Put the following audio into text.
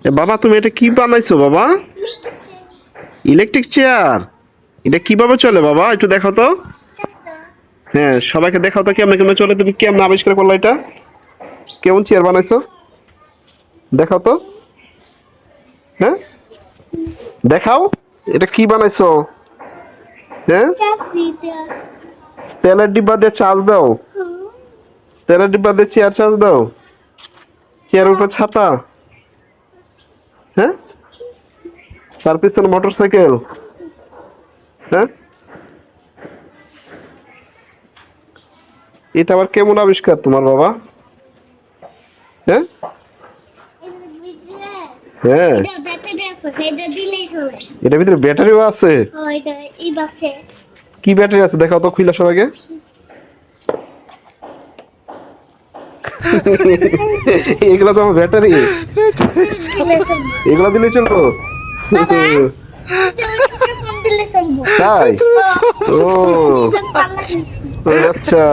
বাবা তুমি এটা কি বানাইছো বাবা? Electric chair. এটা কিভাবে চলে বাবা, একটু দেখাও তো। হ্যাঁ, সবাইকে দেখাও তো কেমনে কেমনে চলে, তুমি কেমন আবিষ্কার করলো এটা? কেমন চেয়ার বানাইছো দেখাও তো। হ্যাঁ, দেখাও এটা কি বানাইছো। হ্যাঁ, তেলের ডিব্বা দিয়ে চার্জ দাও। তেলের ডিব্বা দিয়ে চেয়ার চার্জ দাও। চেয়ারের উপর ছাতা। হ্যাঁ, তার পিছনে মোটর সাইকেল। হ্যাঁ, এটা আবার কেমন আবিষ্কার তোমার বাবা? হ্যাঁ হ্যাঁ, এটার ভিতরে ব্যাটারিও আছে। কি ব্যাটারি আছে দেখাও তো খুলে সবাইকে। এগুলা তো আমার ব্যাটারি, এগুলা দিলে চলবো। তাই? ও আচ্ছা।